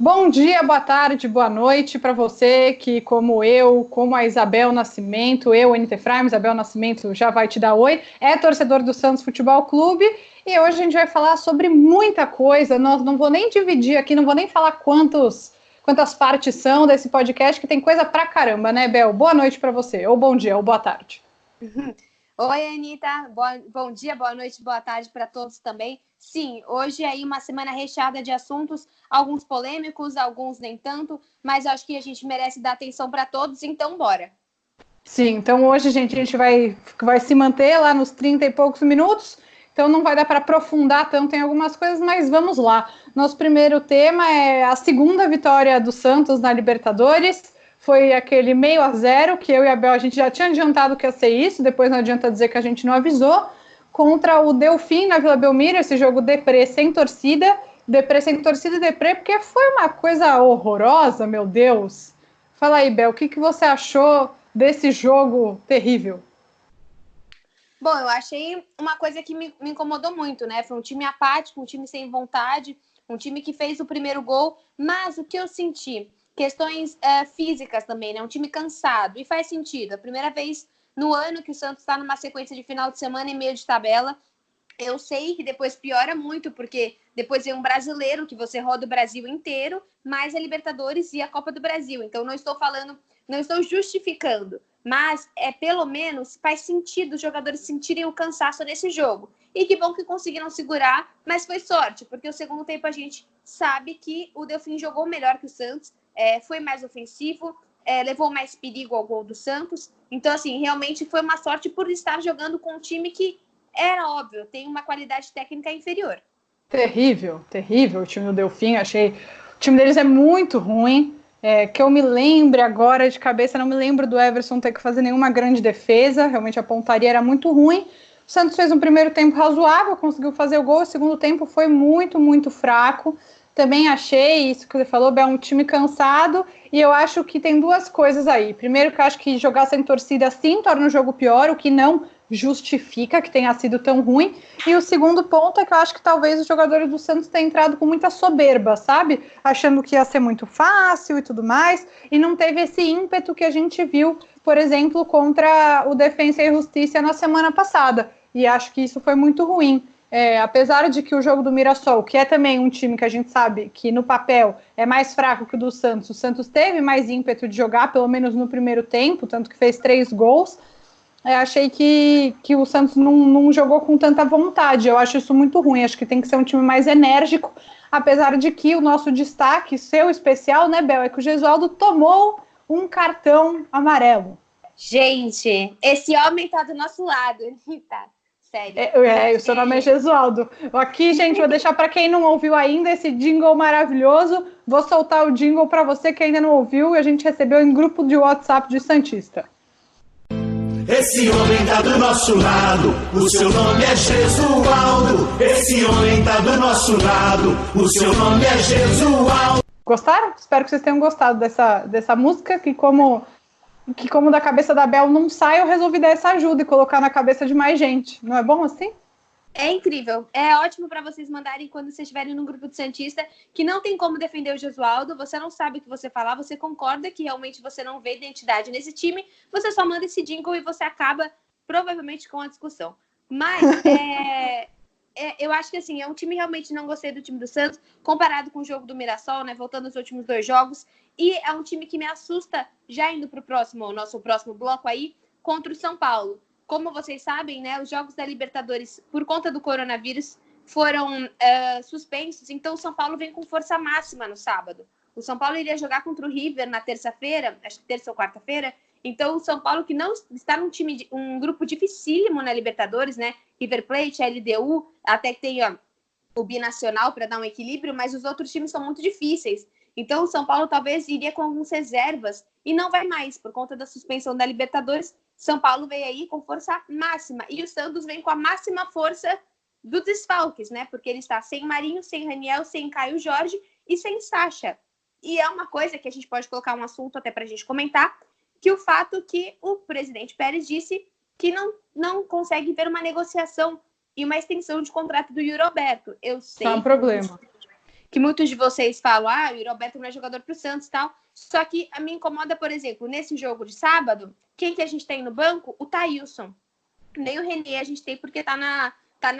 Bom dia, boa tarde, boa noite para você que, como eu, como a Isabel Nascimento, NT Frame, Isabel Nascimento já vai te dar oi, é torcedor do Santos Futebol Clube e hoje a gente vai falar sobre muita coisa. Não vou nem dividir aqui, não vou nem falar quantas partes são desse podcast, que tem coisa pra caramba, né, Bel? Boa noite para você, ou bom dia, ou boa tarde. Oi, Anitta. Bom dia, boa noite, boa tarde para todos também. Sim, hoje aí uma semana recheada de assuntos, alguns polêmicos, alguns nem tanto, mas acho que a gente merece dar atenção para todos, então bora. Sim, então hoje, gente, a gente vai se manter lá nos 30 e poucos minutos, então não vai dar para aprofundar tanto em algumas coisas, mas vamos lá. Nosso primeiro tema é a segunda vitória do Santos na Libertadores. Foi aquele 0-0, que eu e a Bel, a gente já tinha adiantado que ia ser isso, depois não adianta dizer que a gente não avisou, contra o Delfim na Vila Belmiro, esse jogo deprê sem torcida e deprê, porque foi uma coisa horrorosa, meu Deus. Fala aí, Bel, o que você achou desse jogo terrível? Bom, eu achei uma coisa que me incomodou muito, né? Foi um time apático, um time sem vontade, um time que fez o primeiro gol, mas o que eu senti? Questões físicas também, né? Um time cansado, e faz sentido. A primeira vez no ano que o Santos está numa sequência de final de semana e meio de tabela. Eu sei que depois piora muito, porque depois vem um brasileiro que você roda o Brasil inteiro, mais a Libertadores e a Copa do Brasil. Então não estou justificando, mas pelo menos faz sentido os jogadores sentirem o cansaço nesse jogo. E que bom que conseguiram segurar, mas foi sorte, porque o segundo tempo a gente sabe que o Delfim jogou melhor que o Santos, foi mais ofensivo, levou mais perigo ao gol do Santos. Então, assim, realmente foi uma sorte por estar jogando com um time que, era óbvio, tem uma qualidade técnica inferior. Terrível o time do Delfim. Achei o time deles é muito ruim. Que eu me lembre agora de cabeça, não me lembro do Everson ter que fazer nenhuma grande defesa. Realmente a pontaria era muito ruim. O Santos fez um primeiro tempo razoável, conseguiu fazer o gol. O segundo tempo foi muito, muito fraco. Também achei isso que você falou, é um time cansado, e eu acho que tem duas coisas aí. Primeiro, que eu acho que jogar sem torcida sim torna o jogo pior, o que não justifica que tenha sido tão ruim. E o segundo ponto é que eu acho que talvez os jogadores do Santos tenham entrado com muita soberba, sabe? Achando que ia ser muito fácil e tudo mais, e não teve esse ímpeto que a gente viu, por exemplo, contra o Defensa e Justiça na semana passada. E acho que isso foi muito ruim. Apesar de que o jogo do Mirassol, que é também um time que a gente sabe que no papel é mais fraco que o do Santos, o Santos teve mais ímpeto de jogar, pelo menos no primeiro tempo, tanto que fez 3 gols. Achei que o Santos não jogou com tanta vontade. Eu acho isso muito ruim. Acho que tem que ser um time mais enérgico, apesar de que o nosso destaque, seu especial, né, Bel, é que o Gesualdo tomou um cartão amarelo. Gente, esse homem tá do nosso lado, Anitta. Sério. O seu nome é Gesualdo. Aqui, gente, vou deixar para quem não ouviu ainda esse jingle maravilhoso. Vou soltar o jingle para você que ainda não ouviu e a gente recebeu em grupo de WhatsApp de Santista. Esse homem tá do nosso lado, o seu nome é Gesualdo. Esse homem tá do nosso lado, o seu nome é Gesualdo. Gostaram? Espero que vocês tenham gostado dessa música, que como da cabeça da Bel não sai, eu resolvi dar essa ajuda e colocar na cabeça de mais gente. Não é bom assim? É incrível. É ótimo para vocês mandarem quando vocês estiverem no grupo de Santista, que não tem como defender o Gesualdo, você não sabe o que você falar, você concorda que realmente você não vê identidade nesse time, você só manda esse jingle e você acaba provavelmente com a discussão. Mas eu acho que assim, é um time realmente não gostei do time do Santos, comparado com o jogo do Mirassol, né? Voltando aos últimos 2 jogos. E é um time que me assusta, já indo para o nosso próximo bloco aí, contra o São Paulo. Como vocês sabem, né, os jogos da Libertadores, por conta do coronavírus, foram suspensos. Então, o São Paulo vem com força máxima no sábado. O São Paulo iria jogar contra o River na terça-feira, acho que terça ou quarta-feira. Então, o São Paulo, que não está um grupo dificílimo na Libertadores, né? River Plate, LDU, até que tem o Binacional para dar um equilíbrio, mas os outros times são muito difíceis. Então, o São Paulo talvez iria com algumas reservas e não vai mais, por conta da suspensão da Libertadores. São Paulo veio aí com força máxima e o Santos vem com a máxima força dos desfalques, né? Porque ele está sem Marinho, sem Raniel, sem Caio Jorge e sem Sacha. E é uma coisa que a gente pode colocar um assunto até para a gente comentar, que o fato que o presidente Pérez disse que não consegue ver uma negociação e uma extensão de contrato do Yuri Alberto. Eu sei. Tá um problema. que muitos de vocês falam, o Yuri Alberto não é jogador pro Santos e tal. Só que a me incomoda, por exemplo, nesse jogo de sábado, quem que a gente tem no banco? O Thailson. Nem o René a gente tem porque tá na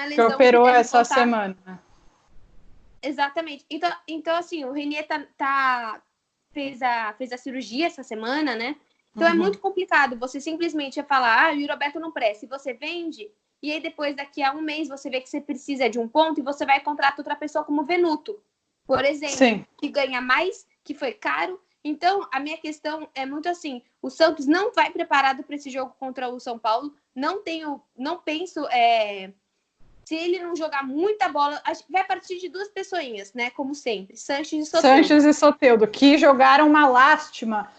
lesão. Que operou essa semana. Exatamente. Então assim, o René fez a cirurgia essa semana, né? Então é muito complicado você simplesmente falar, o Yuri Alberto não presta, e você vende, e aí depois, daqui a um mês, você vê que você precisa de um ponto e você vai contratar outra pessoa como Venuto, por exemplo, Sim. Que ganha mais, que foi caro. Então, a minha questão é muito assim, o Santos não vai preparado para esse jogo contra o São Paulo, não penso, se ele não jogar muita bola, vai partir de duas pessoinhas, né, como sempre, Sanches e Soteldo, que jogaram uma lástima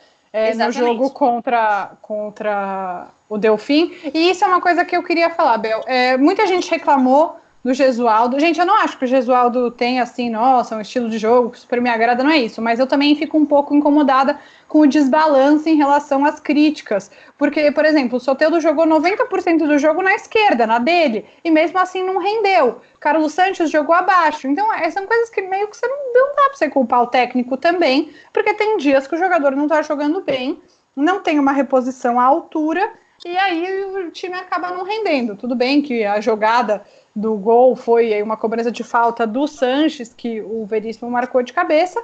no jogo contra o Delfim. E isso é uma coisa que eu queria falar, Bel. Muita gente reclamou do Gesualdo. Gente, eu não acho que o Gesualdo tem, assim, nossa, um estilo de jogo que super me agrada, não é isso. Mas eu também fico um pouco incomodada com o desbalance em relação às críticas. Porque, por exemplo, o Soteldo jogou 90% do jogo na esquerda, na dele, e mesmo assim não rendeu. Carlos Sanches jogou abaixo. Então, são coisas que meio que não dá pra você culpar o técnico também, porque tem dias que o jogador não tá jogando bem, não tem uma reposição à altura, e aí o time acaba não rendendo. Tudo bem que a jogada do gol foi aí uma cobrança de falta do Sanches, que o Veríssimo marcou de cabeça,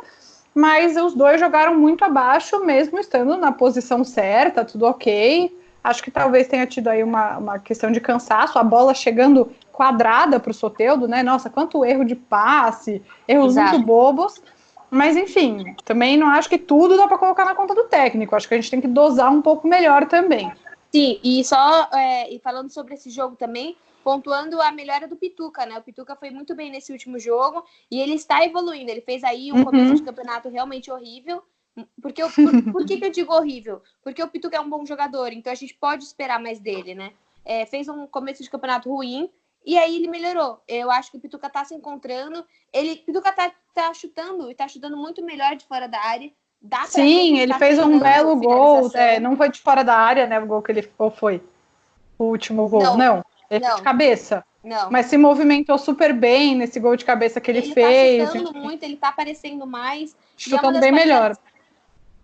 mas os dois jogaram muito abaixo, mesmo estando na posição certa, tudo ok. Acho que talvez tenha tido aí uma questão de cansaço, a bola chegando quadrada para o Soteldo, né? Nossa, quanto erro de passe, erros muito bobos. Mas, enfim, também não acho que tudo dá para colocar na conta do técnico. Acho que a gente tem que dosar um pouco melhor também. Sim, e falando sobre esse jogo também, pontuando a melhora do Pituca, né? O Pituca foi muito bem nesse último jogo e ele está evoluindo. Ele fez aí um começo de campeonato realmente horrível. Por que eu digo horrível? Porque o Pituca é um bom jogador, então a gente pode esperar mais dele, né? Fez um começo de campeonato ruim e aí ele melhorou. Eu acho que o Pituca tá se encontrando. O Pituca tá chutando e tá chutando muito melhor de fora da área. Sim, ele fez um belo gol. Não foi de fora da área, né? O gol que ele foi. O último gol. Não. Ele foi de cabeça. Não. Mas se movimentou super bem nesse gol de cabeça que ele fez. Tá chutando muito, ele tá aparecendo mais. Chutando bem melhor.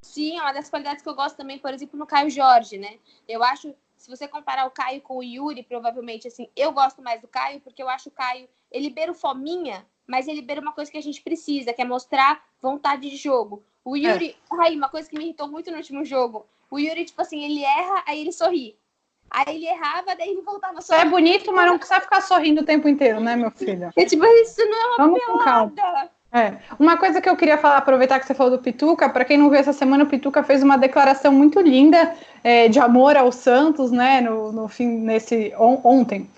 Sim, é uma das qualidades que eu gosto também, por exemplo, no Caio Jorge, né? Eu acho, se você comparar o Caio com o Yuri, provavelmente, assim, eu gosto mais do Caio, porque eu acho o Caio, ele beira o fominha, mas ele beira uma coisa que a gente precisa, que é mostrar vontade de jogo. O Yuri, uma coisa que me irritou muito no último jogo, o Yuri, tipo assim, ele erra, aí ele sorri. Aí ele errava, daí ele voltava a sorrir. Isso é bonito, mas não precisa ficar sorrindo o tempo inteiro, né, meu filho? Tipo, isso não é uma pelada. Uma coisa que eu queria falar, aproveitar que você falou do Pituca, para quem não viu essa semana, o Pituca fez uma declaração muito linda de amor ao Santos, né, no fim, ontem,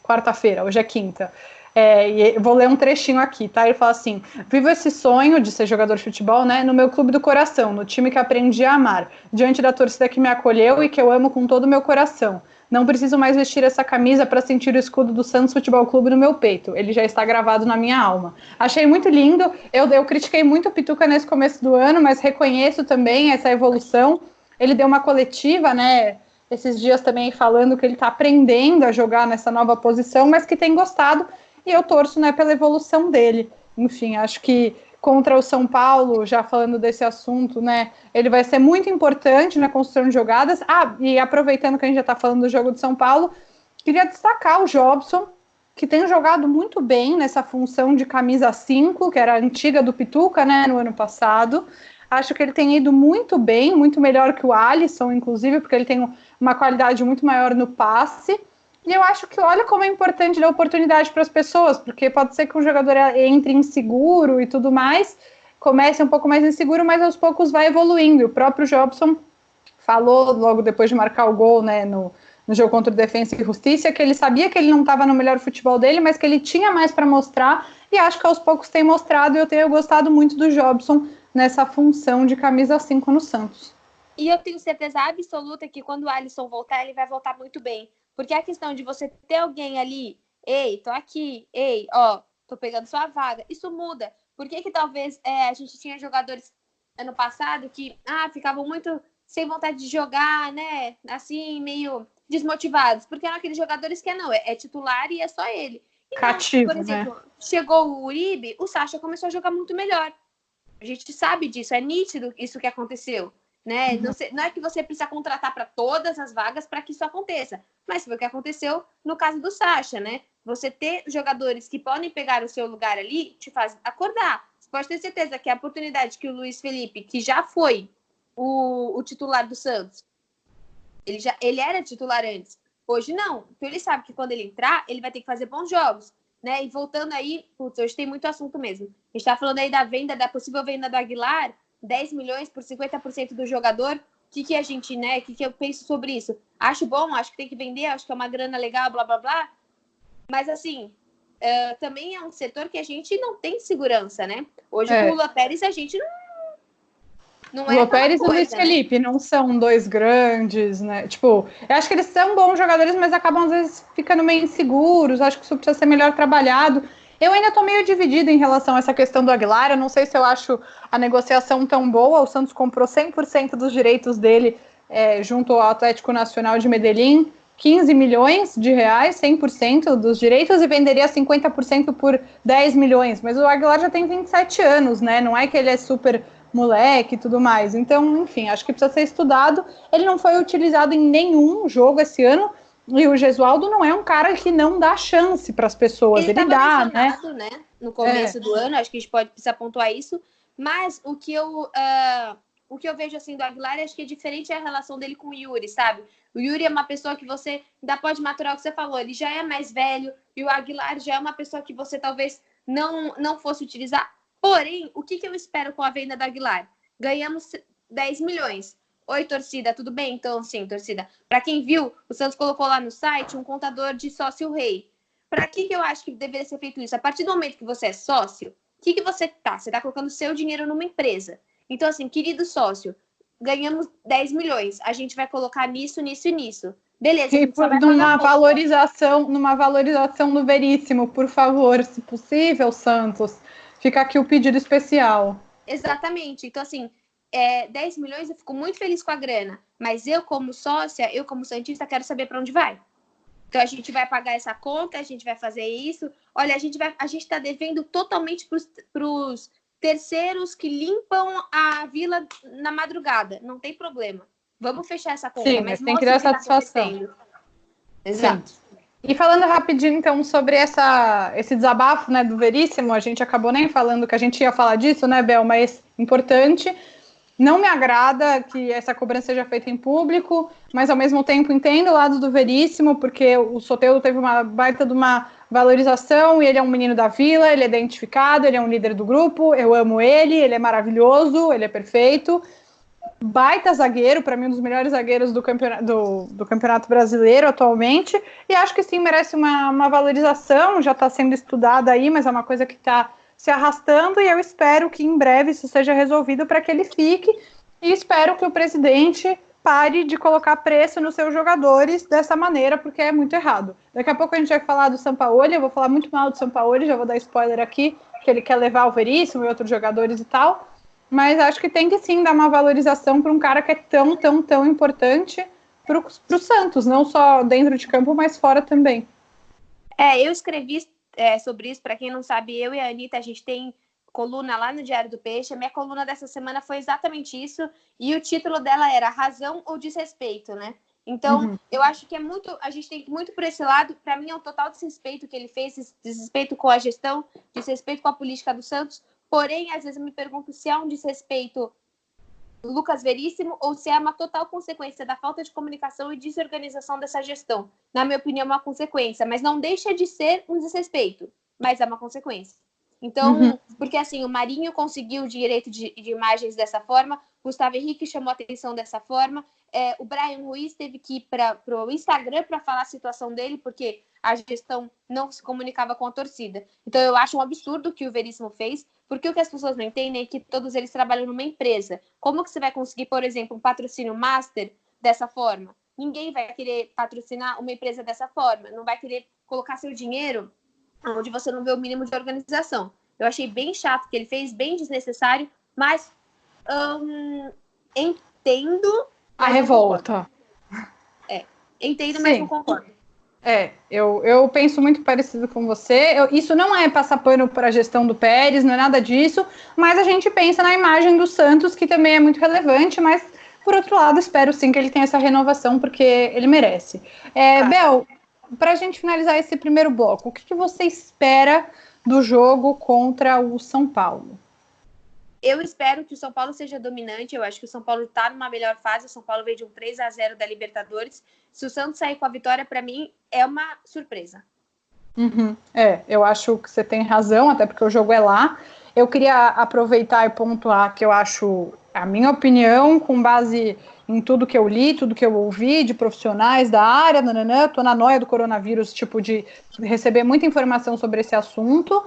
quarta-feira, hoje é quinta. E vou ler um trechinho aqui, tá? Ele fala assim: vivo esse sonho de ser jogador de futebol, né, no meu clube do coração, no time que aprendi a amar, diante da torcida que me acolheu e que eu amo com todo o meu coração. Não preciso mais vestir essa camisa para sentir o escudo do Santos Futebol Clube no meu peito. Ele já está gravado na minha alma. Achei muito lindo. Eu critiquei muito o Pituca nesse começo do ano, mas reconheço também essa evolução. Ele deu uma coletiva, né, esses dias também falando que ele está aprendendo a jogar nessa nova posição, mas que tem gostado. E eu torço, né, pela evolução dele. Enfim, acho que contra o São Paulo, já falando desse assunto, né, ele vai ser muito importante na construção de jogadas. E aproveitando que a gente já está falando do jogo de São Paulo, queria destacar o Jobson, que tem jogado muito bem nessa função de camisa 5, que era a antiga do Pituca, né, no ano passado. Acho que ele tem ido muito bem, muito melhor que o Alisson, inclusive, porque ele tem uma qualidade muito maior no passe. E eu acho que olha como é importante dar oportunidade para as pessoas, porque pode ser que um jogador entre inseguro e tudo mais, comece um pouco mais inseguro, mas aos poucos vai evoluindo. E o próprio Jobson falou logo depois de marcar o gol, né, no jogo contra o Defensa e Justiça, que ele sabia que ele não estava no melhor futebol dele, mas que ele tinha mais para mostrar, e acho que aos poucos tem mostrado, e eu tenho gostado muito do Jobson nessa função de camisa 5 no Santos. E eu tenho certeza absoluta que quando o Alisson voltar, ele vai voltar muito bem. Porque a questão de você ter alguém ali, ei, tô aqui, ei, ó, tô pegando sua vaga, isso muda. Por que talvez a gente tinha jogadores ano passado que ficavam muito sem vontade de jogar, né, assim, meio desmotivados? Porque eram aqueles jogadores que é titular e é só ele. cativo, por exemplo, chegou o Uribe, o Sacha começou a jogar muito melhor. A gente sabe disso, é nítido isso que aconteceu. Né? Não é que você precisa contratar para todas as vagas para que isso aconteça, mas foi o que aconteceu no caso do Sacha, né? Você ter jogadores que podem pegar o seu lugar ali te faz acordar. Você pode ter certeza que a oportunidade que o Luiz Felipe, que já foi o titular do Santos, ele era titular antes, hoje não, então ele sabe que quando ele entrar, ele vai ter que fazer bons jogos, né? E voltando aí, putz, hoje tem muito assunto mesmo. A gente tá falando aí da possível venda do Aguilar, 10 milhões por 50% do jogador. O que a gente, né? O que eu penso sobre isso? Acho bom, acho que tem que vender, acho que é uma grana legal, blá, blá, blá. Mas, assim, também é um setor que a gente não tem segurança, né? Hoje, com o Lula Pérez, a gente não é Lula Pérez coisa, e Luiz né? Felipe não são dois grandes, né? Tipo, eu acho que eles são bons jogadores, mas acabam, às vezes, ficando meio inseguros. Acho que isso precisa ser melhor trabalhado. Eu ainda estou meio dividida em relação a essa questão do Aguilar. Eu não sei se eu acho a negociação tão boa. O Santos comprou 100% dos direitos dele junto ao Atlético Nacional de Medellín, 15 milhões de reais, 100% dos direitos, e venderia 50% por 10 milhões. Mas o Aguilar já tem 27 anos, né? Não é que ele é super moleque e tudo mais. Então, enfim, acho que precisa ser estudado. Ele não foi utilizado em nenhum jogo esse ano. E o Gesualdo não é um cara que não dá chance para as pessoas. Ele dá, né? No começo do ano, acho que a gente pode precisar pontuar isso. Mas o que eu vejo assim do Aguilar, acho que é diferente a relação dele com o Yuri, sabe? O Yuri é uma pessoa que você ainda pode maturar o que você falou. Ele já é mais velho e o Aguilar já é uma pessoa que você talvez não fosse utilizar. Porém, o que eu espero com a venda do Aguilar? Ganhamos 10 milhões. Oi, torcida, tudo bem? Então, sim, torcida. Para quem viu, o Santos colocou lá no site um contador de sócio rei. Para que eu acho que deveria ser feito isso? A partir do momento que você é sócio, o que você tá? Você está colocando seu dinheiro numa empresa. Então, assim, querido sócio, ganhamos 10 milhões. A gente vai colocar nisso, nisso e nisso. Beleza. E numa valorização do Veríssimo, por favor, se possível, Santos. Fica aqui o pedido especial. Exatamente. Então, assim, 10 milhões, eu fico muito feliz com a grana. Mas eu, como sócia, eu, como santista, quero saber para onde vai. Então, a gente vai pagar essa conta, a gente vai fazer isso. Olha, a gente está devendo totalmente para os terceiros que limpam a vila na madrugada. Não tem problema. Vamos fechar essa conta. Sim, mas tem que dar satisfação. Exato. Sim. E falando rapidinho, então, sobre esse desabafo, né, do Veríssimo, a gente acabou nem falando que a gente ia falar disso, né, Bel, mas importante. Não me agrada que essa cobrança seja feita em público, mas ao mesmo tempo entendo o lado do Veríssimo, porque o Soteldo teve uma baita de uma valorização e ele é um menino da vila, ele é identificado, ele é um líder do grupo, eu amo ele é maravilhoso, ele é perfeito. Baita zagueiro, para mim um dos melhores zagueiros do campeonato brasileiro atualmente, e acho que sim, merece uma valorização, já está sendo estudada aí, mas é uma coisa que está se arrastando, e eu espero que em breve isso seja resolvido para que ele fique, e espero que o presidente pare de colocar preço nos seus jogadores dessa maneira, porque é muito errado. Daqui a pouco a gente vai falar do Sampaoli, eu vou falar muito mal do Sampaoli, já vou dar spoiler aqui, que ele quer levar o Veríssimo e outros jogadores e tal, mas acho que tem que sim dar uma valorização para um cara que é tão, tão, tão importante para o Santos, não só dentro de campo, mas fora também. Eu escrevi sobre isso, para quem não sabe, eu e a Anitta, a gente tem coluna lá no Diário do Peixe, a minha coluna dessa semana foi exatamente isso, e o título dela era Razão ou Desrespeito, né? Então, eu acho que a gente tem que ir muito por esse lado. Para mim é um total desrespeito que ele fez, desrespeito com a gestão, desrespeito com a política do Santos. Porém, às vezes eu me pergunto se é um desrespeito do Lucas Veríssimo ou se é uma total consequência da falta de comunicação e desorganização dessa gestão. Na minha opinião, é uma consequência, mas não deixa de ser um desrespeito, mas é uma consequência. Então, porque assim, o Marinho conseguiu o direito de imagens dessa forma, Gustavo Henrique chamou a atenção dessa forma, o Brian Ruiz teve que ir para o Instagram para falar a situação dele, porque a gestão não se comunicava com a torcida. Então, eu acho um absurdo o que o Veríssimo fez, porque o que as pessoas não entendem é que todos eles trabalham numa empresa. Como que você vai conseguir, por exemplo, um patrocínio master dessa forma? Ninguém vai querer patrocinar uma empresa dessa forma, não vai querer colocar seu dinheiro onde você não vê o mínimo de organização. Eu achei bem chato o que ele fez, bem desnecessário, mas entendo a revolta. Entendo, mas não concordo. Eu penso muito parecido com você. Isso não é passar pano para a gestão do Pérez, não é nada disso, mas a gente pensa na imagem do Santos, que também é muito relevante, mas, por outro lado, espero sim que ele tenha essa renovação, porque ele merece. Claro. Bel, para a gente finalizar esse primeiro bloco, o que você espera do jogo contra o São Paulo? Eu espero que o São Paulo seja dominante. Eu acho que o São Paulo está numa melhor fase. O São Paulo veio de um 3-0 da Libertadores. Se o Santos sair com a vitória, para mim, é uma surpresa. Eu acho que você tem razão, até porque o jogo é lá. Eu queria aproveitar e pontuar que eu acho, a minha opinião, com base em tudo que eu li, tudo que eu ouvi de profissionais da área, tô na noia do coronavírus, tipo, de receber muita informação sobre esse assunto.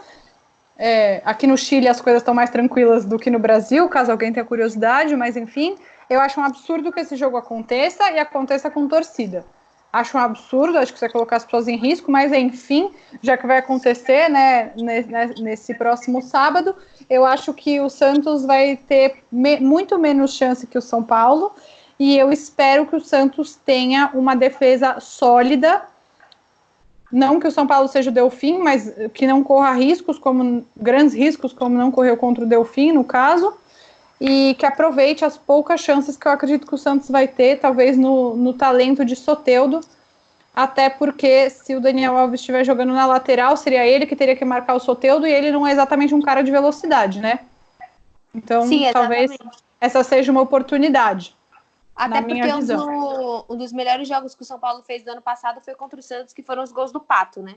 Aqui no Chile as coisas estão mais tranquilas do que no Brasil, caso alguém tenha curiosidade, mas enfim, eu acho um absurdo que esse jogo aconteça e aconteça com torcida. Acho um absurdo, acho que você colocar as pessoas em risco, mas enfim, já que vai acontecer, né, nesse próximo sábado, eu acho que o Santos vai ter muito menos chance que o São Paulo, e eu espero que o Santos tenha uma defesa sólida. Não que o São Paulo seja o Delfim, mas que não corra grandes riscos, como não correu contra o Delfim, no caso, e que aproveite as poucas chances que eu acredito que o Santos vai ter, talvez no talento de Soteldo, até porque se o Daniel Alves estiver jogando na lateral, seria ele que teria que marcar o Soteldo, e ele não é exatamente um cara de velocidade, né? Então, sim, talvez essa seja uma oportunidade. Até porque um dos melhores jogos que o São Paulo fez do ano passado foi contra o Santos, que foram os gols do Pato, né?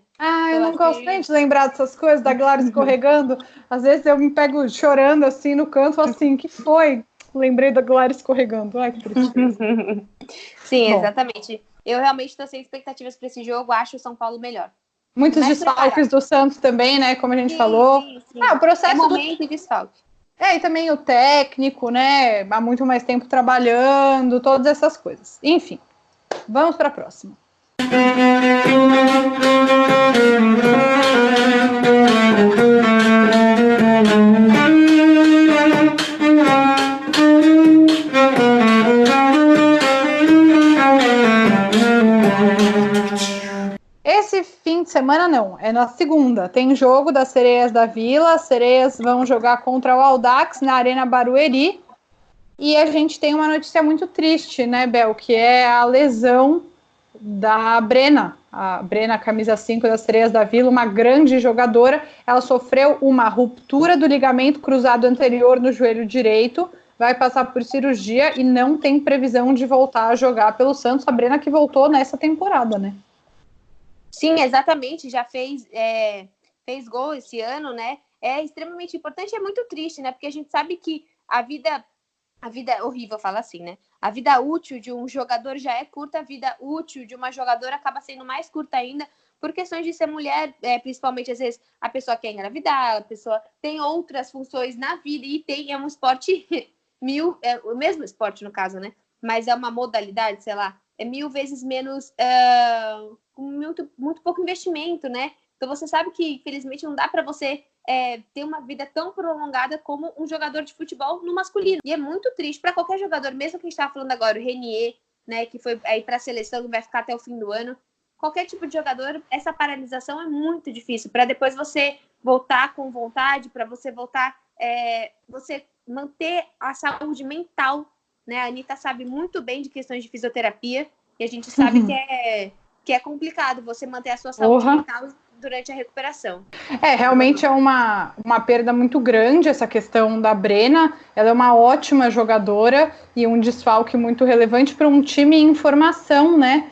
Eu não gosto nem de lembrar dessas coisas, da Glória escorregando. Às vezes eu me pego chorando assim no canto, assim, que foi? Lembrei da Glória escorregando. Ai, que tristeza. Sim, exatamente. Eu realmente estou sem expectativas para esse jogo, acho o São Paulo melhor. Muitos desfalques do Santos também, né? Como a gente falou. Sim. O processo momento de desfalque. E também o técnico, né? Há muito mais tempo trabalhando, todas essas coisas. Enfim, vamos para a próxima. Esse fim de semana não, é na segunda. Tem jogo das Sereias da Vila. As Sereias vão jogar contra o Audax na Arena Barueri. E a gente tem uma notícia muito triste, né, Bel? Que é a lesão da Brena. A Brena, camisa 5 das Sereias da Vila, uma grande jogadora. Ela sofreu uma ruptura do ligamento cruzado anterior no joelho direito. Vai passar por cirurgia e não tem previsão de voltar a jogar pelo Santos. A Brena que voltou nessa temporada, né? Sim, exatamente, já fez gol esse ano, né? É extremamente importante, é muito triste, né? Porque a gente sabe que a vida é horrível falar assim, né? A vida útil de um jogador já é curta, a vida útil de uma jogadora acaba sendo mais curta ainda por questões de ser mulher, principalmente às vezes a pessoa quer engravidar, a pessoa tem outras funções na vida e é um esporte o mesmo esporte no caso, né? Mas é uma modalidade, sei lá, é 1000 vezes menos, com muito pouco investimento, né? Então você sabe que, infelizmente, não dá para você ter uma vida tão prolongada como um jogador de futebol no masculino. E é muito triste para qualquer jogador, mesmo que a gente estava falando agora, o Renier, né, que foi aí para a seleção e vai ficar até o fim do ano. Qualquer tipo de jogador, essa paralisação é muito difícil. Para depois você voltar com vontade, para você voltar, você manter a saúde mental, né? A Anitta sabe muito bem de questões de fisioterapia e a gente sabe que é complicado você manter a sua saúde mental durante a recuperação. Realmente é uma perda muito grande essa questão da Brena. Ela é uma ótima jogadora e um desfalque muito relevante para um time em formação, né?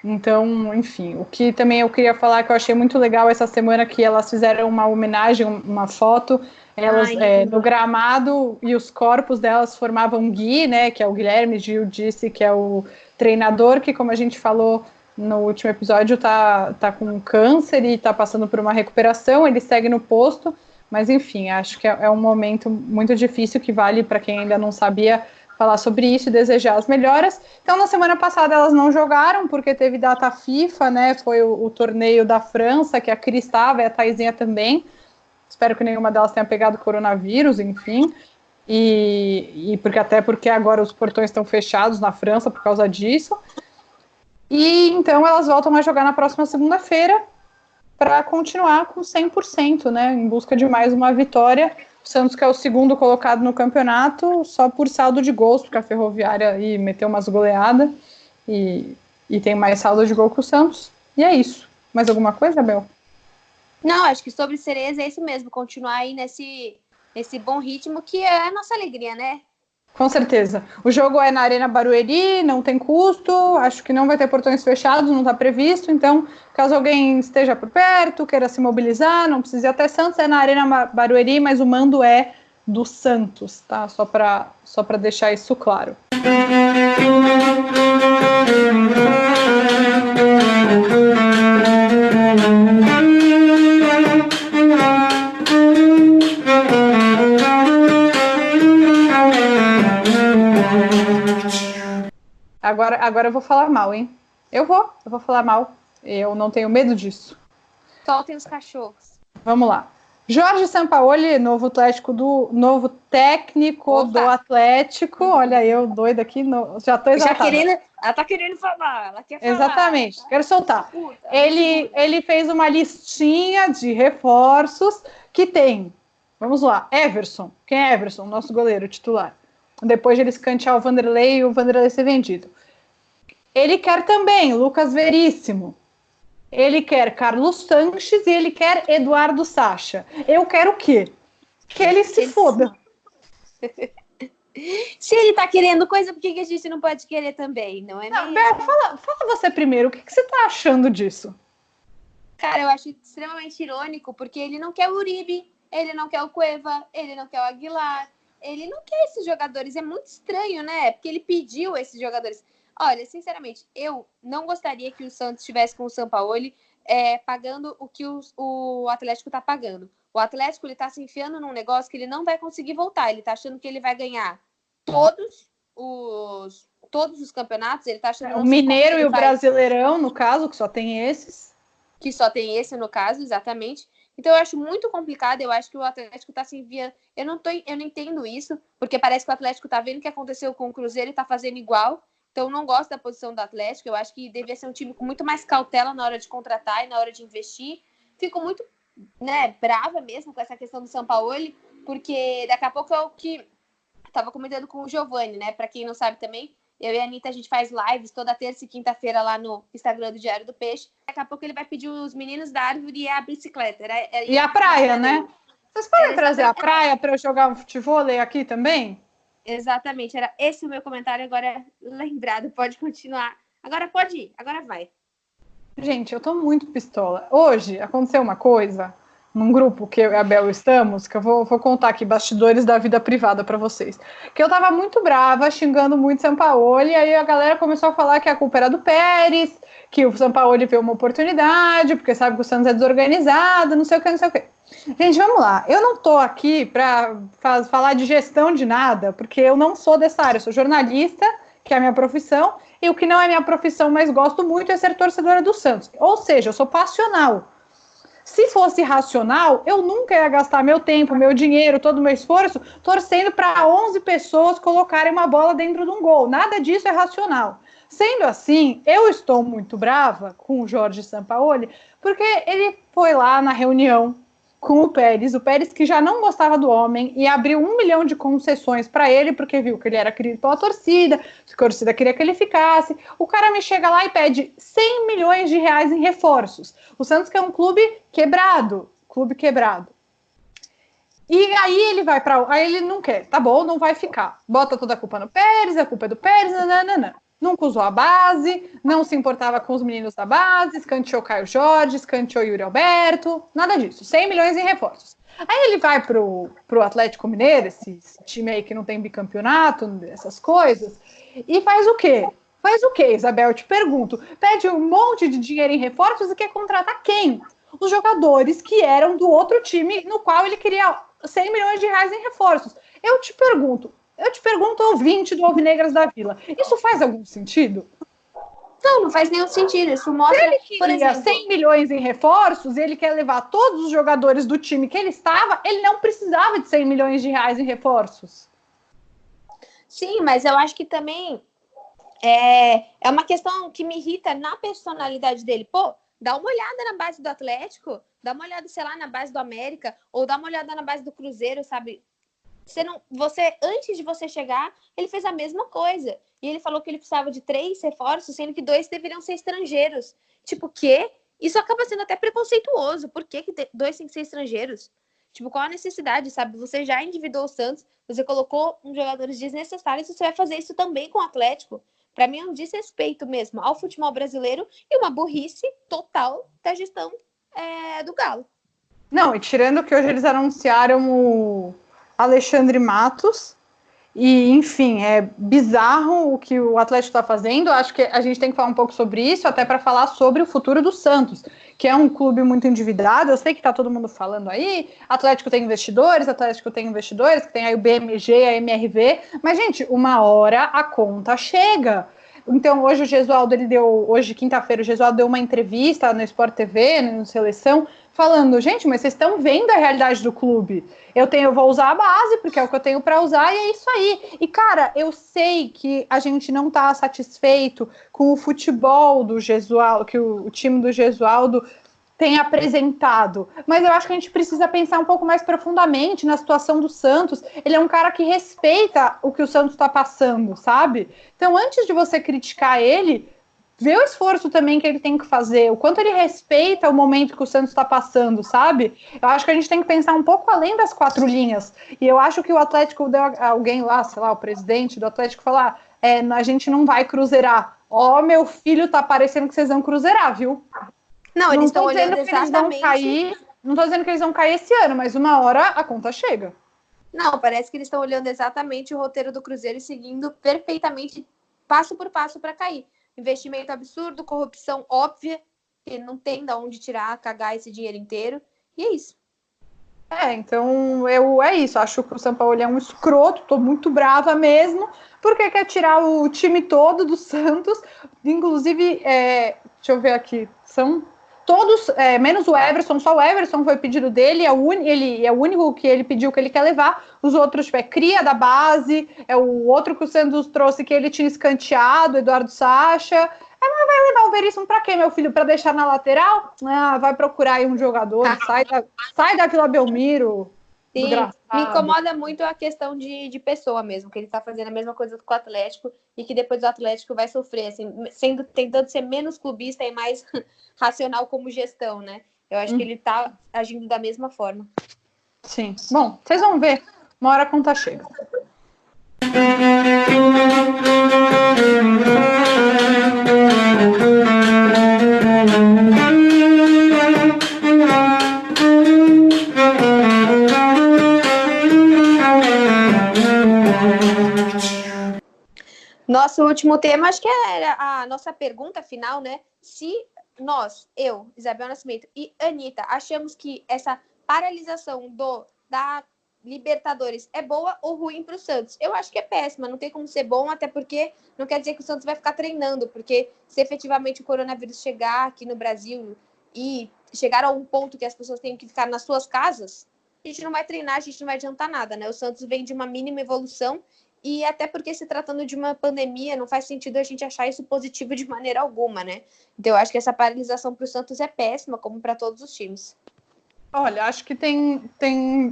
Então, enfim, o que também eu queria falar que eu achei muito legal essa semana, que elas fizeram uma homenagem, uma foto, elas no gramado, e os corpos delas formavam Gui, né, que é o Guilherme Gil disse, que é o treinador, que, como a gente falou no último episódio, tá com câncer e tá passando por uma recuperação, ele segue no posto, mas enfim, acho que é um momento muito difícil que vale para quem ainda não sabia falar sobre isso e desejar as melhoras. Então, na semana passada elas não jogaram, porque teve data FIFA, né, foi o torneio da França, que a Cris estava e a Thaisinha também. Espero que nenhuma delas tenha pegado coronavírus, enfim, e porque agora os portões estão fechados na França por causa disso. E então elas voltam a jogar na próxima segunda-feira para continuar com 100%, né, em busca de mais uma vitória. O Santos, que é o segundo colocado no campeonato, só por saldo de gols, porque a Ferroviária aí meteu umas goleadas e tem mais saldo de gol que o Santos. E é isso. Mais alguma coisa, Bel? Não, acho que sobre Cereza é isso mesmo, continuar aí nesse bom ritmo que é a nossa alegria, né? Com certeza. O jogo é na Arena Barueri, não tem custo, acho que não vai ter portões fechados, não está previsto, então, caso alguém esteja por perto, queira se mobilizar, não precisa ir até Santos, é na Arena Barueri, mas o mando é do Santos, tá? Só para deixar isso claro. Agora eu vou falar mal, hein? Eu vou falar mal. Eu não tenho medo disso. Soltem os cachorros. Vamos lá. Jorge Sampaoli, novo técnico do Atlético. Olha, eu doida aqui, já tô exaltada. Ela tá querendo falar, ela quer falar. Exatamente, quero soltar. Ele fez uma listinha de reforços que tem. Vamos lá, Everson. Quem é Everson? Nosso goleiro titular. Depois de ele escantear o Vanderlei e o Vanderlei ser vendido. Ele quer também Lucas Veríssimo. Ele quer Carlos Sanches e ele quer Eduardo Sacha. Eu quero o quê? Que ele se foda. Se ele tá querendo coisa, por que a gente não pode querer também? Não é mesmo? Fala você primeiro, o que você tá achando disso? Cara, eu acho extremamente irônico, porque ele não quer o Uribe, ele não quer o Cueva, ele não quer o Aguilar, ele não quer esses jogadores. É muito estranho, né? Porque ele pediu esses jogadores. Olha, sinceramente, eu não gostaria que o Santos estivesse com o Sampaoli pagando o que o Atlético tá pagando. O Atlético, ele tá se enfiando num negócio que ele não vai conseguir voltar. Ele tá achando que ele vai ganhar todos os campeonatos. Ele tá achando o Mineiro e o Brasileirão, no caso, que só tem esses. Que só tem esse, no caso, exatamente. Então, eu acho muito complicado. Eu acho que o Atlético tá se enviando. Eu não entendo isso, porque parece que o Atlético tá vendo o que aconteceu com o Cruzeiro e tá fazendo igual. Então, eu não gosto da posição do Atlético. Eu acho que devia ser um time com muito mais cautela na hora de contratar e na hora de investir. Fico muito, brava mesmo com essa questão do Sampaoli, porque daqui a pouco é o que estava comentando com o Giovanni, né? Para quem não sabe também, eu e a Anitta, a gente faz lives toda terça e quinta-feira lá no Instagram do Diário do Peixe. Daqui a pouco ele vai pedir os meninos da árvore e a bicicleta. E a praia, né? Vocês podem trazer a praia para eu jogar um futevôlei aqui também? Exatamente, era esse o meu comentário, agora lembrado, pode continuar. Agora pode ir, agora vai. Gente, eu tô muito pistola. Hoje aconteceu uma coisa num grupo que eu e a Bel estamos, que eu vou contar aqui, bastidores da vida privada pra vocês. Que eu tava muito brava, xingando muito Sampaoli, e aí a galera começou a falar que a culpa era do Pérez, que o Sampaoli viu uma oportunidade, porque sabe que o Santos é desorganizado, não sei o que, não sei o que. Gente, vamos lá. Eu não tô aqui para falar de gestão de nada, porque eu não sou dessa área. Eu sou jornalista, que é a minha profissão, e o que não é minha profissão, mas gosto muito, é ser torcedora do Santos. Ou seja, eu sou passional. Se fosse racional, eu nunca ia gastar meu tempo, meu dinheiro, todo o meu esforço torcendo para 11 pessoas colocarem uma bola dentro de um gol. Nada disso é racional. Sendo assim, eu estou muito brava com o Jorge Sampaoli, porque ele foi lá na reunião com o Pérez que já não gostava do homem e abriu 1 milhão de concessões para ele, porque viu que ele era querido pela torcida, que a torcida queria que ele ficasse. O cara me chega lá e pede 100 milhões de reais em reforços. O Santos, que é um clube quebrado. E aí ele vai para... Aí ele não quer, tá bom, não vai ficar. Bota toda a culpa no Pérez, a culpa é do Pérez, nananana. Nunca usou a base, não se importava com os meninos da base, escanteou Caio Jorge, escanteou Yuri Alberto, nada disso, 100 milhões em reforços. Aí ele vai pro Atlético Mineiro, esse time aí que não tem bicampeonato, essas coisas, e faz o quê? Isabel? Eu te pergunto. Pede um monte de dinheiro em reforços e quer contratar quem? Os jogadores que eram do outro time no qual ele queria 100 milhões de reais em reforços. Eu te pergunto, ouvinte do Alvinegras da Vila, isso faz algum sentido? Não faz nenhum sentido. Isso mostra, se ele queria, por exemplo, 100 milhões em reforços e ele quer levar todos os jogadores do time que ele estava, ele não precisava de 100 milhões de reais em reforços. Sim, mas eu acho que também É uma questão que me irrita na personalidade dele. Pô, dá uma olhada na base do Atlético, dá uma olhada, sei lá, na base do América, ou dá uma olhada na base do Cruzeiro, sabe? Antes de você chegar, ele fez a mesma coisa. E ele falou que ele precisava de 3 reforços, sendo que 2 deveriam ser estrangeiros. Tipo, o quê? Isso acaba sendo até preconceituoso. Por que 2 têm que ser estrangeiros? Tipo, qual a necessidade, sabe? Você já endividou o Santos, você colocou uns jogadores desnecessários, você vai fazer isso também com o Atlético. Para mim é um desrespeito mesmo ao futebol brasileiro e uma burrice total da gestão do Galo. Não, e tirando que hoje eles anunciaram o Alexandre Matos, e enfim, é bizarro o que o Atlético está fazendo. Acho que a gente tem que falar um pouco sobre isso, até para falar sobre o futuro do Santos, que é um clube muito endividado. Eu sei que está todo mundo falando aí, Atlético tem investidores, que tem aí o BMG, a MRV, mas gente, uma hora a conta chega. Então hoje o Gesualdo, hoje quinta-feira, o Gesualdo deu uma entrevista no Sport TV, no Seleção, falando, gente, mas vocês estão vendo a realidade do clube. Eu vou usar a base, porque é o que eu tenho para usar, e é isso aí. E, cara, eu sei que a gente não está satisfeito com o futebol do Gesualdo, que o time do Gesualdo tem apresentado, mas eu acho que a gente precisa pensar um pouco mais profundamente na situação do Santos. Ele é um cara que respeita o que o Santos está passando, sabe? Então, antes de você criticar ele, vê o esforço também que ele tem que fazer, o quanto ele respeita o momento que o Santos está passando, sabe? Eu acho que a gente tem que pensar um pouco além das 4 linhas. E eu acho que o Atlético deu alguém lá, sei lá, o presidente do Atlético falar, a gente não vai cruzeirar. Meu filho, tá parecendo que vocês vão cruzeirar, viu? Não, eles estão olhando exatamente... Não tô dizendo que eles vão cair esse ano, mas uma hora a conta chega. Não, parece que eles estão olhando exatamente o roteiro do Cruzeiro e seguindo perfeitamente, passo por passo, para cair. Investimento absurdo, corrupção óbvia, que não tem de onde cagar esse dinheiro inteiro. E é isso. Então é isso. Acho que o São Paulo é um escroto, tô muito brava mesmo, porque quer tirar o time todo do Santos. Inclusive, deixa eu ver aqui, são todos, menos o Everson, só o Everson foi pedido dele, ele é o único que ele pediu que ele quer levar. Os outros, cria da base, é o outro que o Santos trouxe que ele tinha escanteado, Eduardo Sacha. Mas vai levar o Veríssimo pra quê, meu filho? Pra deixar na lateral? Vai procurar aí um jogador, sai da Vila Belmiro. Sim, me incomoda muito a questão de pessoa mesmo, que ele tá fazendo a mesma coisa com o Atlético e que depois o Atlético vai sofrer, assim, tentando ser menos clubista e mais racional como gestão, né? Eu acho que ele tá agindo da mesma forma. Sim. Bom, vocês vão ver. Uma hora a conta chega. Nosso último tema, acho que era a nossa pergunta final, né? Se nós, eu, Isabel Nascimento e Anitta, achamos que essa paralisação da Libertadores é boa ou ruim para o Santos? Eu acho que é péssima, não tem como ser bom, até porque não quer dizer que o Santos vai ficar treinando, porque se efetivamente o coronavírus chegar aqui no Brasil e chegar a um ponto que as pessoas têm que ficar nas suas casas, a gente não vai treinar, a gente não vai adiantar nada, né? O Santos vem de uma mínima evolução e até porque se tratando de uma pandemia, não faz sentido a gente achar isso positivo de maneira alguma, né? Então eu acho que essa paralisação para o Santos é péssima, como para todos os times. Olha, acho que tem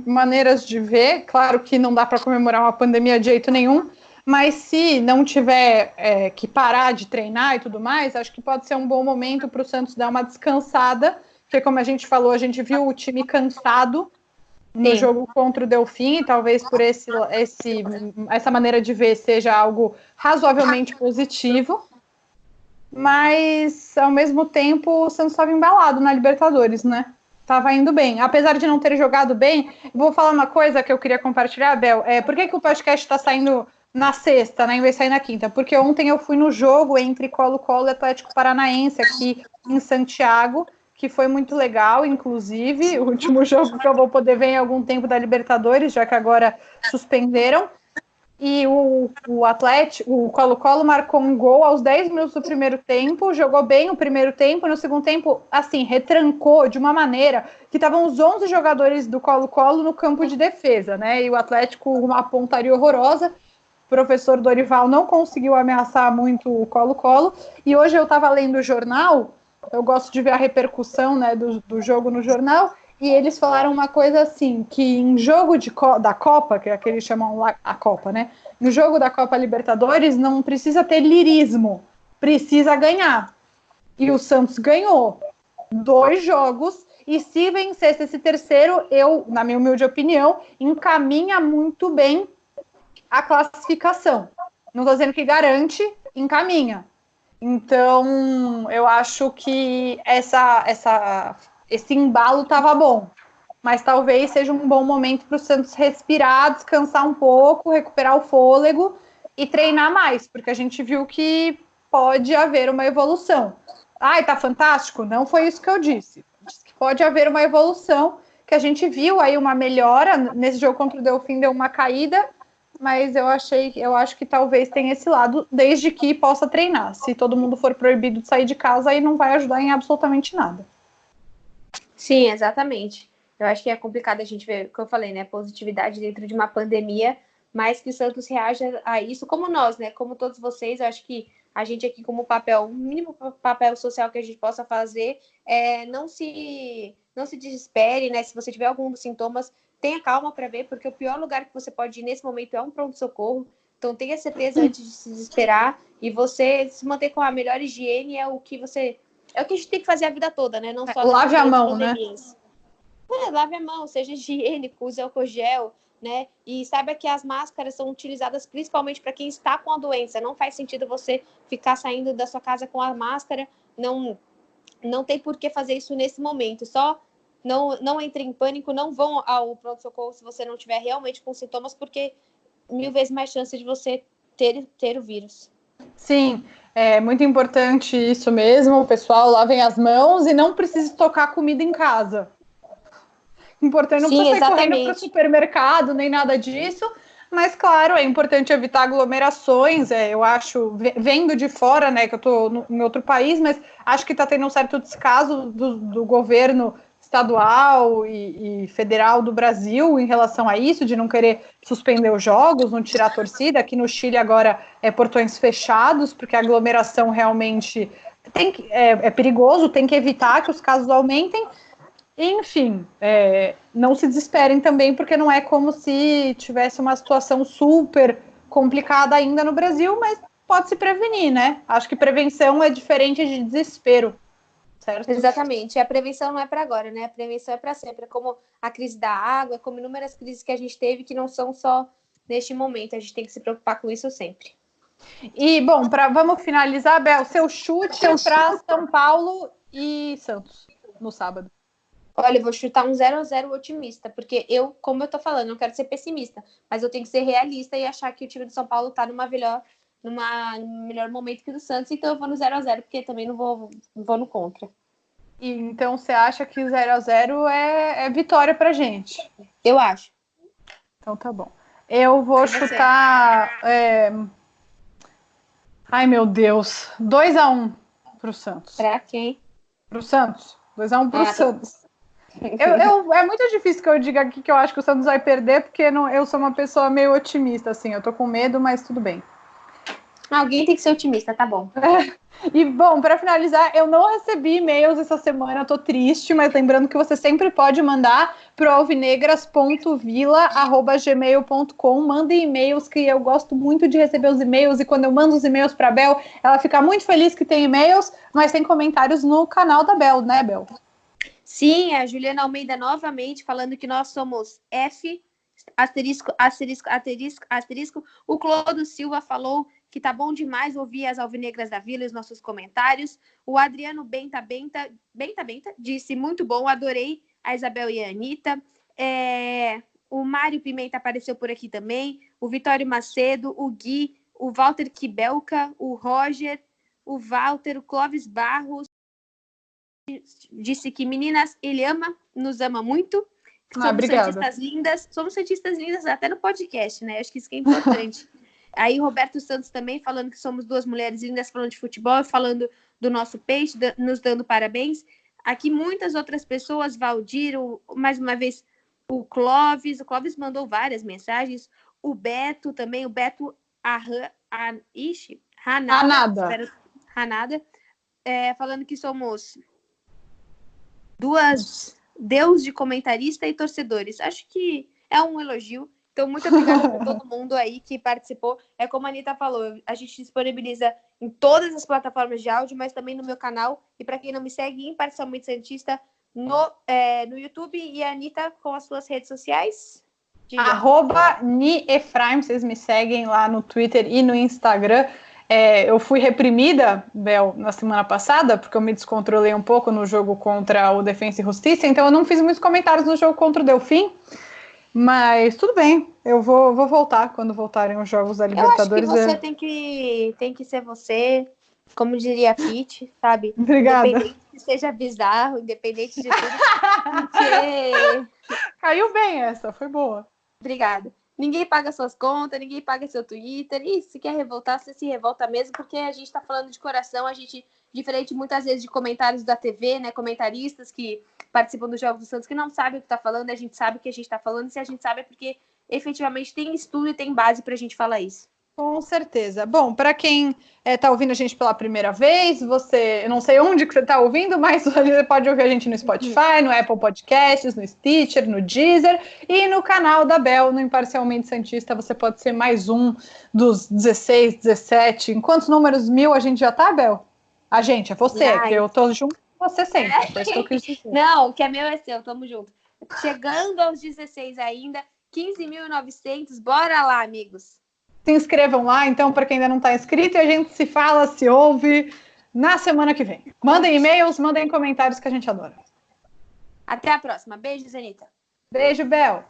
maneiras de ver. Claro que não dá para comemorar uma pandemia de jeito nenhum, mas se não tiver que parar de treinar e tudo mais, acho que pode ser um bom momento para o Santos dar uma descansada, porque como a gente falou, a gente viu o time cansado no jogo contra o Delfim, e talvez por essa maneira de ver seja algo razoavelmente positivo, mas ao mesmo tempo o Santos estava embalado na Libertadores, né? Tava indo bem, apesar de não ter jogado bem. Vou falar uma coisa que eu queria compartilhar, Bel. Por que o podcast está saindo na sexta, né, em vez de sair na quinta? Porque ontem eu fui no jogo entre Colo-Colo e Atlético Paranaense aqui em Santiago, que foi muito legal, inclusive, o último jogo que eu vou poder ver em algum tempo da Libertadores, já que agora suspenderam. E o Colo-Colo marcou um gol aos 10 minutos do primeiro tempo, jogou bem o primeiro tempo, no segundo tempo, assim, retrancou de uma maneira que estavam os 11 jogadores do Colo-Colo no campo de defesa, né? E o Atlético, uma pontaria horrorosa. professor Dorival não conseguiu ameaçar muito o Colo-Colo. E hoje eu estava lendo o jornal, eu gosto de ver a repercussão, né, do jogo no jornal, e eles falaram uma coisa assim, que em jogo da Copa, que é aquele que chamam lá a Copa, né? No jogo da Copa Libertadores não precisa ter lirismo, precisa ganhar. E o Santos ganhou 2 jogos, e se vencesse esse terceiro, na minha humilde opinião, encaminha muito bem a classificação. Não estou dizendo que garante, encaminha. Então, eu acho que esse embalo estava bom. Mas talvez seja um bom momento para o Santos respirar, descansar um pouco, recuperar o fôlego e treinar mais, porque a gente viu que pode haver uma evolução. Ai, tá fantástico? Não foi isso que eu disse. Disse que pode haver uma evolução, que a gente viu aí uma melhora. Nesse jogo contra o Delfim deu uma caída, mas eu acho que talvez tenha esse lado, desde que possa treinar. Se todo mundo for proibido de sair de casa, aí não vai ajudar em absolutamente nada. Sim, exatamente. Eu acho que é complicado a gente ver, o que eu falei, né? Positividade dentro de uma pandemia, mas que o Santos reaja a isso, como nós, né? Como todos vocês, eu acho que a gente aqui, como o mínimo papel social que a gente possa fazer, não se desespere, né? Se você tiver algum dos sintomas, tenha calma para ver, porque o pior lugar que você pode ir nesse momento é um pronto-socorro. Então, tenha certeza antes de se desesperar, e você se manter com a melhor higiene é o que a gente tem que fazer a vida toda, né? Não só lave a mão, né? Lave a mão, seja higiênico, use álcool gel, né? E saiba que as máscaras são utilizadas principalmente para quem está com a doença. Não faz sentido você ficar saindo da sua casa com a máscara. Não tem por que fazer isso nesse momento. Só não entre em pânico, não vão ao pronto-socorro se você não tiver realmente com sintomas, porque 1000 vezes mais chance de você ter o vírus. Sim, é muito importante isso mesmo. O pessoal lavem as mãos e não precisa tocar comida em casa. Importante, não precisa sair correndo para o supermercado, nem nada disso, mas claro, é importante evitar aglomerações. Eu acho, vendo de fora, né, que eu estou em outro país, mas acho que está tendo um certo descaso do governo estadual e federal do Brasil em relação a isso, de não querer suspender os jogos, não tirar a torcida. Aqui no Chile agora portões fechados, porque a aglomeração realmente é perigoso, tem que evitar que os casos aumentem. Enfim, não se desesperem também, porque não é como se tivesse uma situação super complicada ainda no Brasil, mas pode se prevenir, né? Acho que prevenção é diferente de desespero, certo? Exatamente. A prevenção não é para agora, né? A prevenção é para sempre. É como a crise da água, é como inúmeras crises que a gente teve, que não são só neste momento. A gente tem que se preocupar com isso sempre. E, bom, vamos finalizar, Bel, seu chute para São Paulo e Santos no sábado. Olha, eu vou chutar um 0-0 otimista, porque como eu tô falando, não quero ser pessimista, mas eu tenho que ser realista e achar que o time do São Paulo tá num melhor momento que o do Santos, então eu vou no 0-0, porque também não vou no contra. E então você acha que o 0-0 é vitória pra gente? Eu acho. Então tá bom. Eu vou chutar... Ai, meu Deus. 2-1 pro Santos. Pra quem? Pro Santos. 2-1 pro Santos. É muito difícil que eu diga aqui que eu acho que o Santos vai perder, porque eu sou uma pessoa meio otimista, assim. Eu tô com medo, mas tudo bem. Alguém tem que ser otimista, tá bom. E, bom, para finalizar, eu não recebi e-mails essa semana, tô triste, mas lembrando que você sempre pode mandar pro alvinegras.vila@gmail.com. Mandem e-mails, que eu gosto muito de receber os e-mails, e quando eu mando os e-mails pra Bel, ela fica muito feliz que tem e-mails, mas tem comentários no canal da Bel, né, Bel? Sim, a Juliana Almeida novamente falando que nós somos F, asterisco. O Clodo Silva falou que tá bom demais ouvir as Alvinegras da Vila e os nossos comentários. O Adriano Benta disse muito bom, adorei a Isabel e a Anitta. O Mário Pimenta apareceu por aqui também. O Vitório Macedo, o Gui, o Walter Kibelka, o Roger, o Walter, o Clóvis Barros. Disse que meninas, ele nos ama muito. Somos cientistas lindas. Somos cientistas lindas até no podcast, né? Acho que isso que é importante. Aí Roberto Santos também falando que somos duas mulheres lindas, falando de futebol, falando do nosso peixe, nos dando parabéns. Aqui muitas outras pessoas, Valdir, mais uma vez o Clóvis mandou várias mensagens. O Beto também, o Beto Hanada, falando que somos duas deus de comentarista e torcedores. Acho que é um elogio. Então, muito obrigada por todo mundo aí que participou. É como a Anitta falou, a gente disponibiliza em todas as plataformas de áudio, mas também no meu canal. E para quem não me segue, Imparcialmente Santista, no YouTube. E a Anitta, com as suas redes sociais? @NiEfraim, vocês me seguem lá no Twitter e no Instagram. Eu fui reprimida, Bel, na semana passada, porque eu me descontrolei um pouco no jogo contra o Defensa e Justiça, então eu não fiz muitos comentários no jogo contra o Delfim, mas tudo bem, eu vou voltar quando voltarem os jogos da Libertadores. Eu acho que você tem que ser você, como diria a Pete, sabe? Obrigada. Independente que seja bizarro, independente de tudo. Porque... Caiu bem essa, foi boa. Obrigada. Ninguém paga suas contas, ninguém paga seu Twitter. E se quer revoltar, você se revolta mesmo, porque a gente tá falando de coração, a gente, diferente muitas vezes de comentários da TV, né, comentaristas que participam dos Jogos do Santos, que não sabem o que tá falando, a gente sabe o que a gente tá falando, e se a gente sabe é porque efetivamente tem estudo e tem base pra gente falar isso. Com certeza. Bom, para quem está ouvindo a gente pela primeira vez, eu não sei onde que você está ouvindo, mas você pode ouvir a gente no Spotify, no Apple Podcasts, no Stitcher, no Deezer e no canal da Bel, no Imparcialmente Santista. Você pode ser mais um dos 16, 17. Em quantos números 1000 a gente já tá, Bel? A gente, é você, que eu tô junto com você sempre. Por isso que eu quis dizer. Não, que é meu é seu, tamo junto. Chegando aos 16 ainda, 15.900, bora lá, amigos. Se inscrevam lá, então, para quem ainda não está inscrito, e a gente se fala, se ouve na semana que vem. Mandem e-mails, mandem comentários que a gente adora. Até a próxima. Beijo, Zenita. Beijo, Bel.